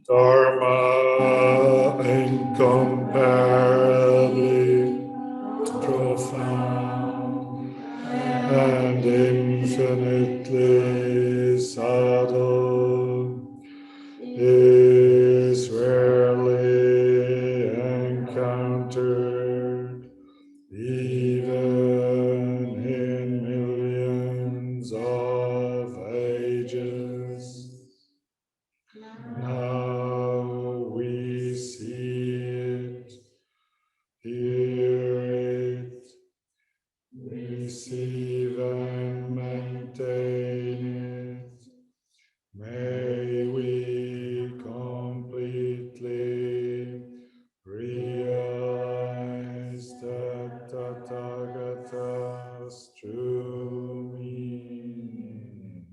Dharma incomparably profound and infinitely subtle is rarely encountered, even in millions of ages. Now we see it, hear it, receive and maintain it. May we completely realize that Tathagata's true meaning.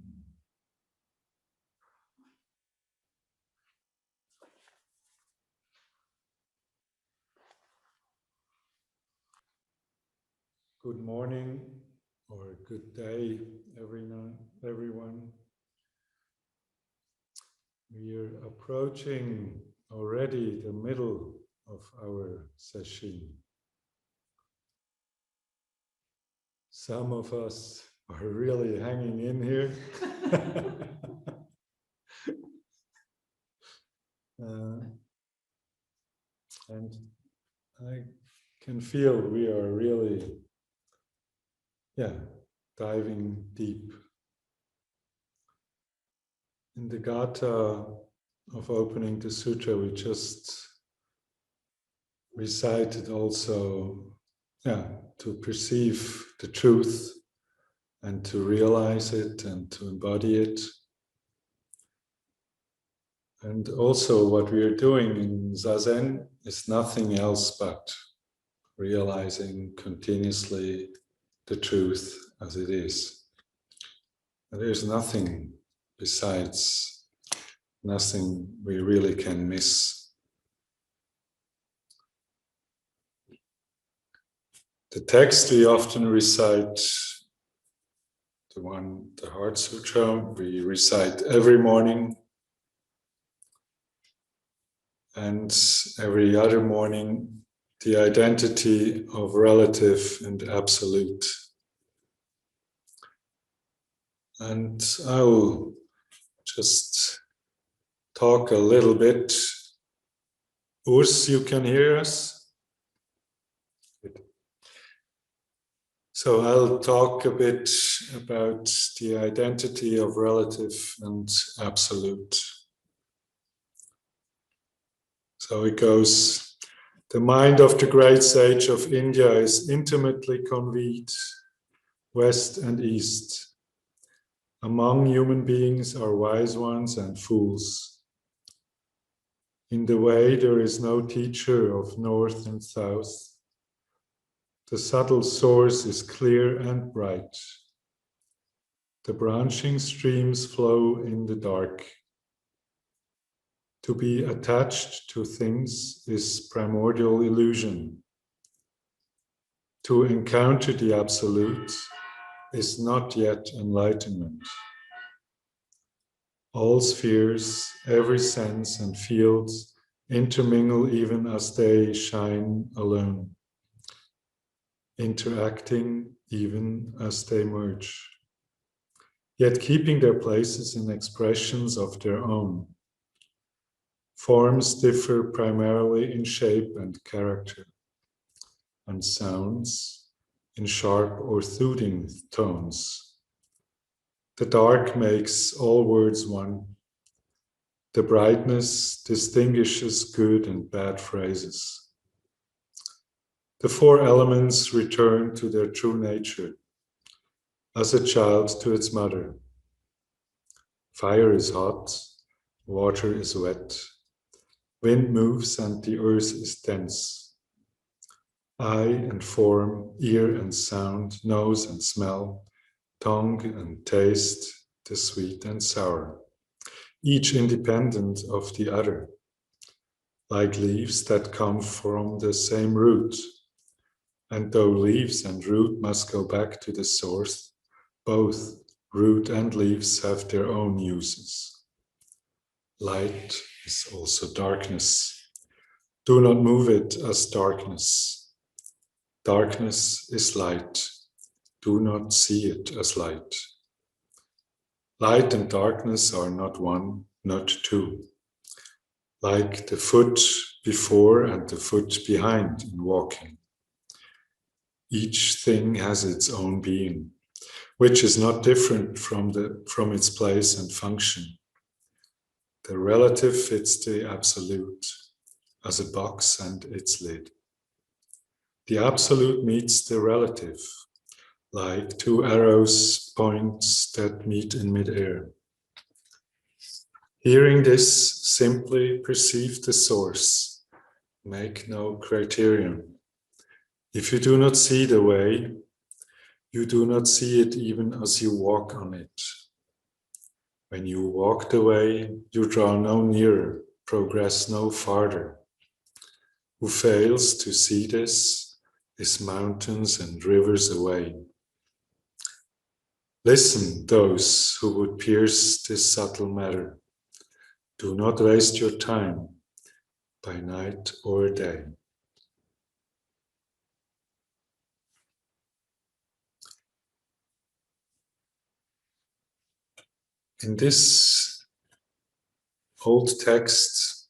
Good morning or good day, everyone. We are approaching already the middle of our session. Some of us are really hanging in here. And I can feel we are really, diving deep. In the Gatha of opening the sutra, we just recited also, to perceive the truth and to realize it and to embody it. And also what we are doing in Zazen is nothing else but realizing continuously the truth as it is. And there's nothing besides, nothing we really can miss. The text we often recite, the Heart Sutra, we recite every morning, and every other morning, the identity of relative and absolute. And I'll just talk a little bit. Urs, you can hear us? So I'll talk a bit about the identity of relative and absolute. So it goes, the mind of the great sage of India is intimately conveyed west and east. Among human beings are wise ones and fools. In the way there is no teacher of north and south. The subtle source is clear and bright. The branching streams flow in the dark. To be attached to things is primordial illusion. To encounter the absolute is not yet enlightenment. All spheres, every sense and field intermingle even as they shine alone, interacting even as they merge, yet keeping their places in expressions of their own. Forms differ primarily in shape and character, and sounds in sharp or soothing tones. The dark makes all words one. The brightness distinguishes good and bad phrases. The four elements return to their true nature, as a child to its mother. Fire is hot, water is wet, wind moves and the earth is dense. Eye and form, ear and sound, nose and smell, tongue and taste, the sweet and sour, each independent of the other, like leaves that come from the same root. And though leaves and root must go back to the source, both root and leaves have their own uses. Light is also darkness. Do not move it as darkness. Darkness is light. Do not see it as light. Light and darkness are not one, not two. Like the foot before and the foot behind in walking. Each thing has its own being, which is not different from its place and function. The relative fits the absolute as a box and its lid. The absolute meets the relative, like two arrows points that meet in midair. Hearing this, simply perceive the source, make no criterion. If you do not see the way, you do not see it even as you walk on it. When you walk the way, you draw no nearer, progress no farther. Who fails to see this is mountains and rivers away. Listen, those who would pierce this subtle matter. Do not waste your time by night or day. In this old text,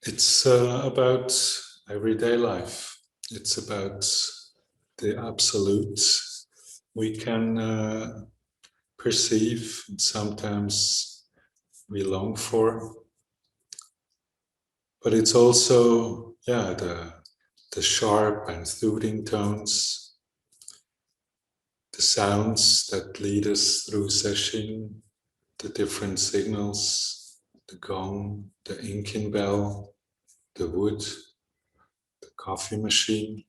it's about everyday life. It's about the absolute we can perceive and sometimes we long for. But it's also, the sharp and soothing tones, the sounds that lead us through Sesshin, the different signals, the gong, the inkin bell, the wood, the coffee machine.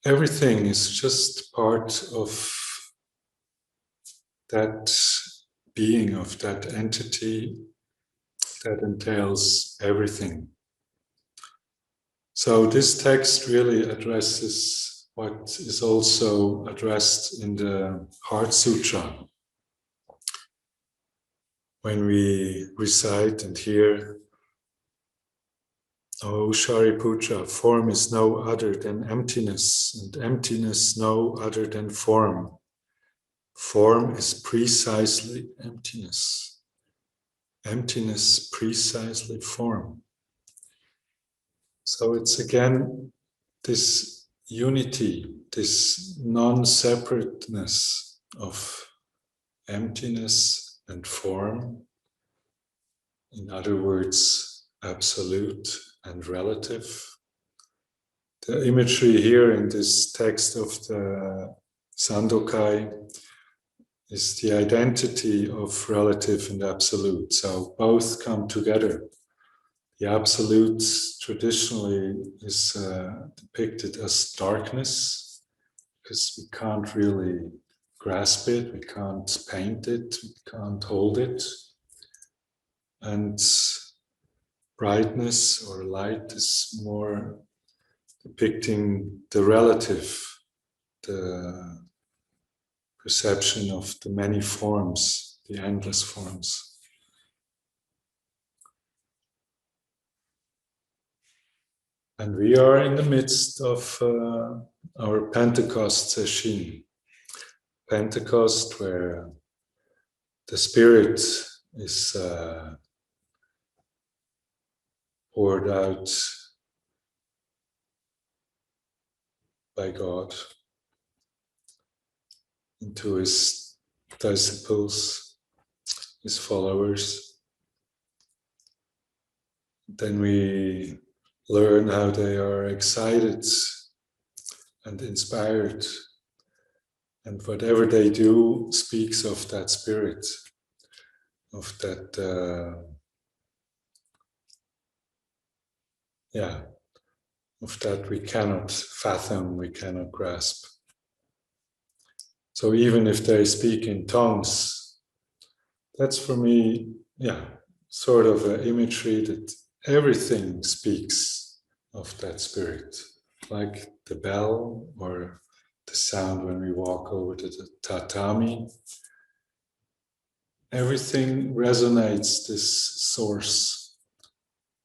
Everything is just part of that being, of that entity that entails everything. So this text really addresses what is also addressed in the Heart Sutra. When we recite and hear, O Shariputra, form is no other than emptiness, and emptiness no other than form. Form is precisely emptiness. Emptiness precisely form. So it's again this unity, this non-separateness of emptiness and form. In other words, absolute and relative. The imagery here in this text of the Sandokai is the identity of relative and absolute. So both come together. The absolute traditionally is depicted as darkness, because we can't really grasp it, we can't paint it, we can't hold it. And brightness or light is more depicting the relative, the perception of the many forms, the endless forms. And we are in the midst of our Pentecost Sesshin. Pentecost, where the Spirit is poured out by God into His disciples, His followers. Then we learn how they are excited and inspired, and whatever they do speaks of that spirit, of that, of that we cannot fathom, we cannot grasp. So even if they speak in tongues, that's for me, sort of an imagery that everything speaks of that spirit, like the bell or the sound when we walk over to the tatami. everything resonates, this source.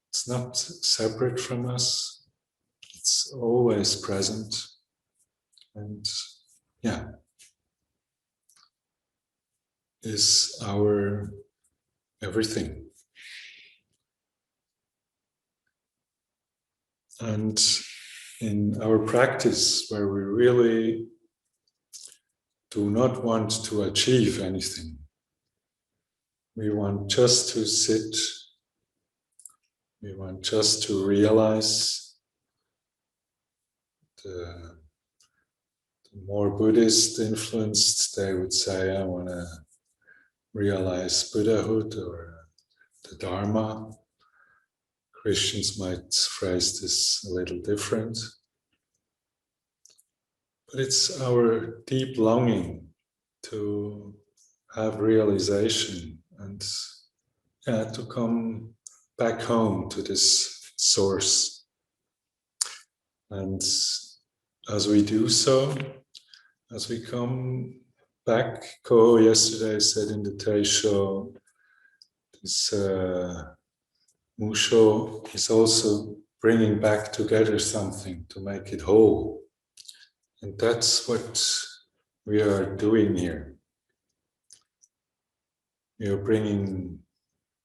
It's not separate from us. It's always present. And yeah, is our everything. And in our practice, where we really do not want to achieve anything, we want just to sit, we want just to realize. The more Buddhist influenced, they would say, I want to realize Buddhahood or the Dharma. Christians might phrase this a little different. But it's our deep longing to have realization and to come back home to this source. And as we do so, as we come back, Ko yesterday said in the Teisho, this Musho is also bringing back together something to make it whole. And that's what we are doing here. We are bringing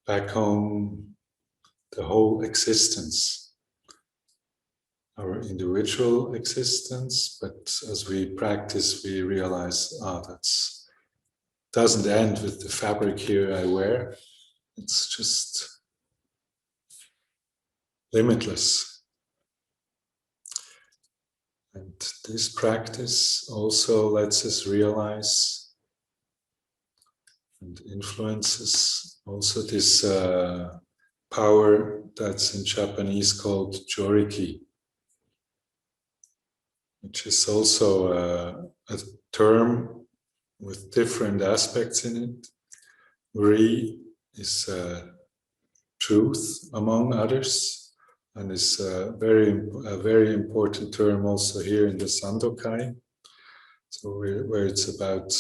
back home the whole existence, our individual existence, but as we practice, we realize, that doesn't end with the fabric here I wear. It's just limitless. And this practice also lets us realize and influences also this power that's in Japanese called joriki, which is also a term with different aspects in it. Ri is truth, among others, and is a very important term also here in the Sandokai. So where it's about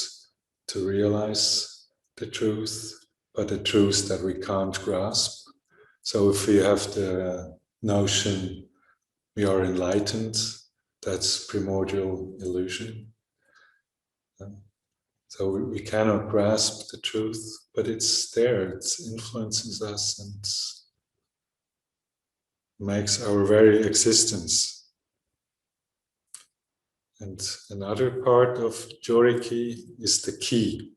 to realize the truth, but a truth that we can't grasp. So if we have the notion we are enlightened, that's primordial illusion. So we cannot grasp the truth, but it's there, it influences us and makes our very existence. And another part of joriki is the ki.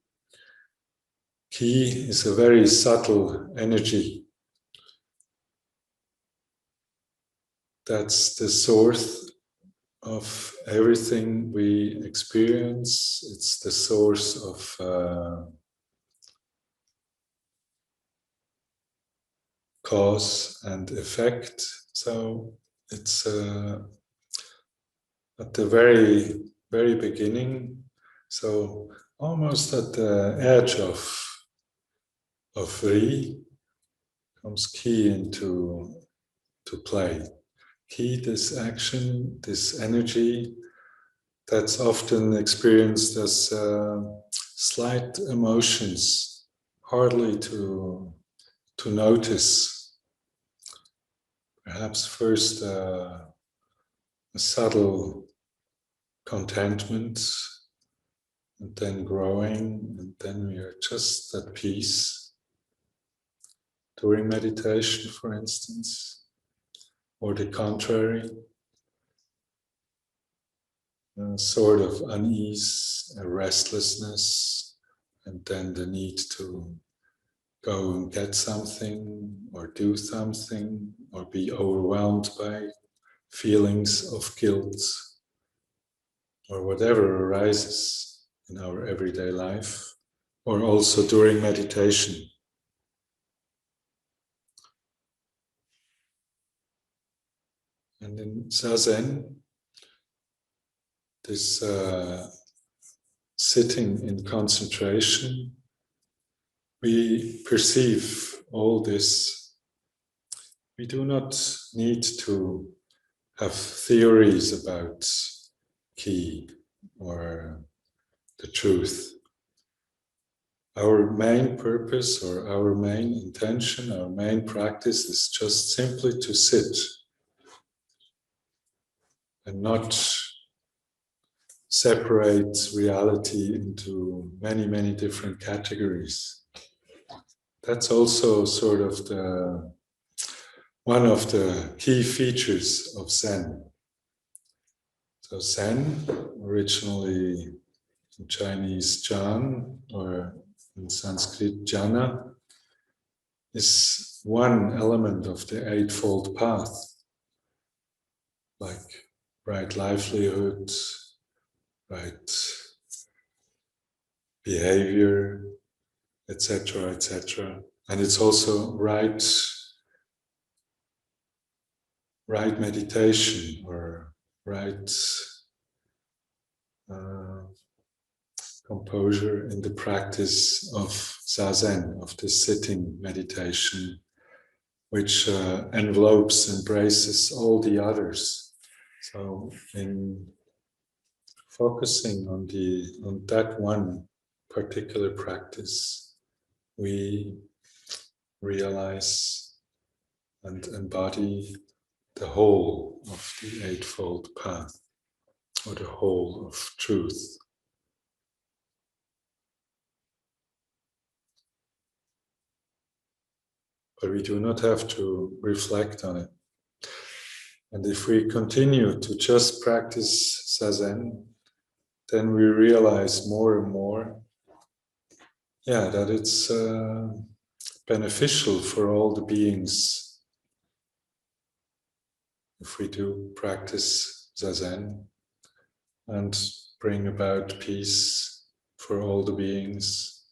Ki is a very subtle energy. That's the source of everything we experience. It's the source of cause and effect. So it's at the very beginning. So almost at the edge of Ri comes Ki into play. Ki, this action, this energy that's often experienced as slight emotions, hardly to notice. Perhaps first a subtle contentment, and then growing, and then we are just at peace. During meditation, for instance, or the contrary, a sort of unease, a restlessness, and then the need to go and get something, or do something, or be overwhelmed by feelings of guilt, or whatever arises in our everyday life, or also during meditation. And in Zazen, this sitting in concentration, we perceive all this. We do not need to have theories about Ki or the truth. Our main purpose or our main intention, our main practice is just simply to sit and not separate reality into many, many different categories. That's also sort of one of the key features of Zen. So Zen, originally in Chinese Jan or in Sanskrit Jhana, is one element of the Eightfold Path, like right livelihood, right behavior, etc., etc. And it's also right meditation or right composure in the practice of zazen, of the sitting meditation, which embraces all the others. So in focusing on that one particular practice, we realize and embody the whole of the Eightfold Path, or the whole of truth. But we do not have to reflect on it. And if we continue to just practice Zazen, then we realize more and more, that it's beneficial for all the beings if we do practice Zazen and bring about peace for all the beings,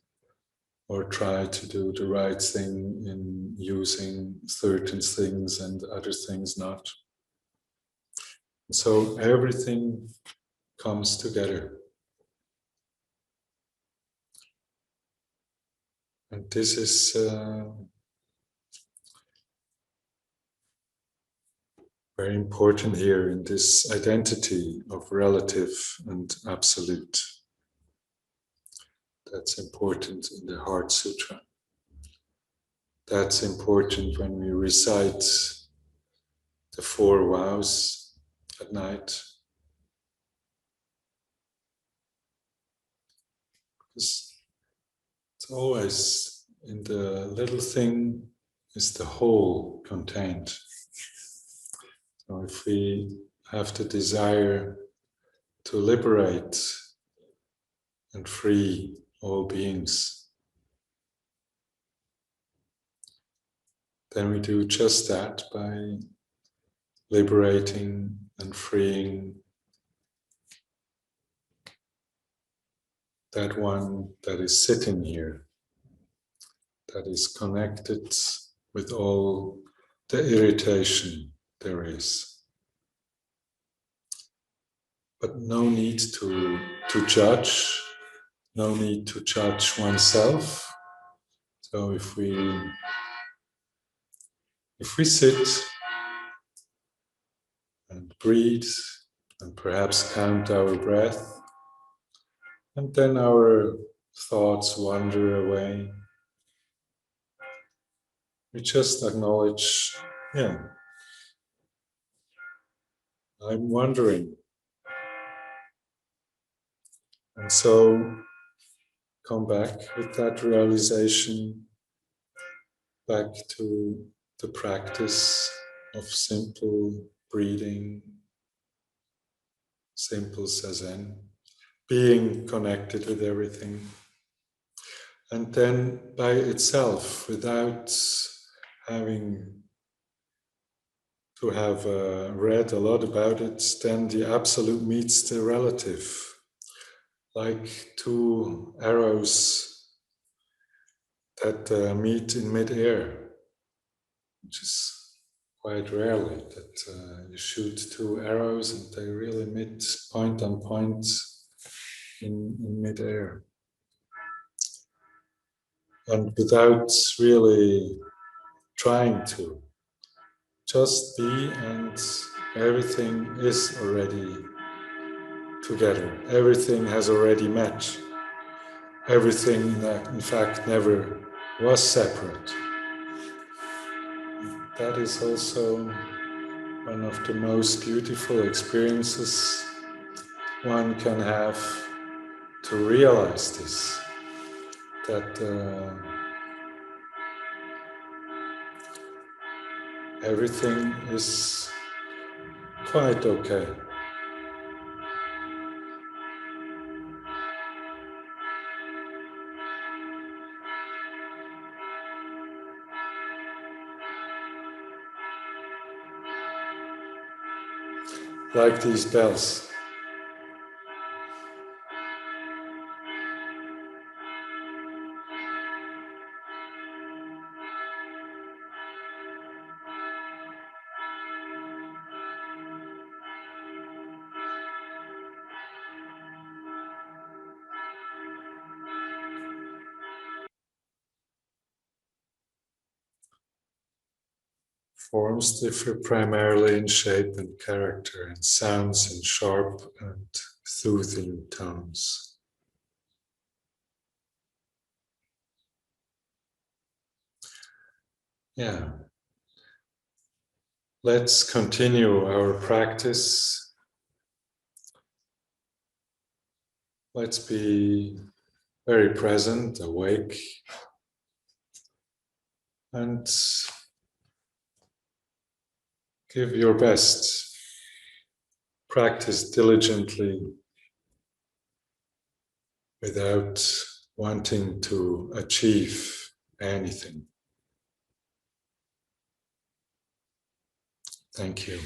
or try to do the right thing in using certain things and other things not. So everything comes together. And this is very important here in this identity of relative and absolute. That's important in the Heart Sutra. That's important when we recite the 4 vows at night. Because it's always in the little thing is the whole contained. So if we have the desire to liberate and free all beings, then we do just that by liberating and freeing that one that is sitting here, that is connected with all the irritation there is. But no need to judge, no need to judge oneself. So if we sit and breathe and perhaps count our breath, and then our thoughts wander away, we just acknowledge, I'm wandering. And so come back with that realization back to the practice of simple breathing, simple Zazen, being connected with everything. And then by itself, without having to have read a lot about it, then the absolute meets the relative, like 2 arrows that meet in mid-air, which is quite rarely that you shoot 2 arrows and they really meet point on point in mid-air. And without really trying to, just be, and everything is already together. Everything has already met. everything, in fact, never was separate. That is also one of the most beautiful experiences one can have, to realize this, that everything is quite okay. Like these bells. Forms differ primarily in shape and character, and sounds in sharp and soothing tones. Yeah. Let's continue our practice. Let's be very present, awake, and give your best. Practice diligently without wanting to achieve anything. Thank you.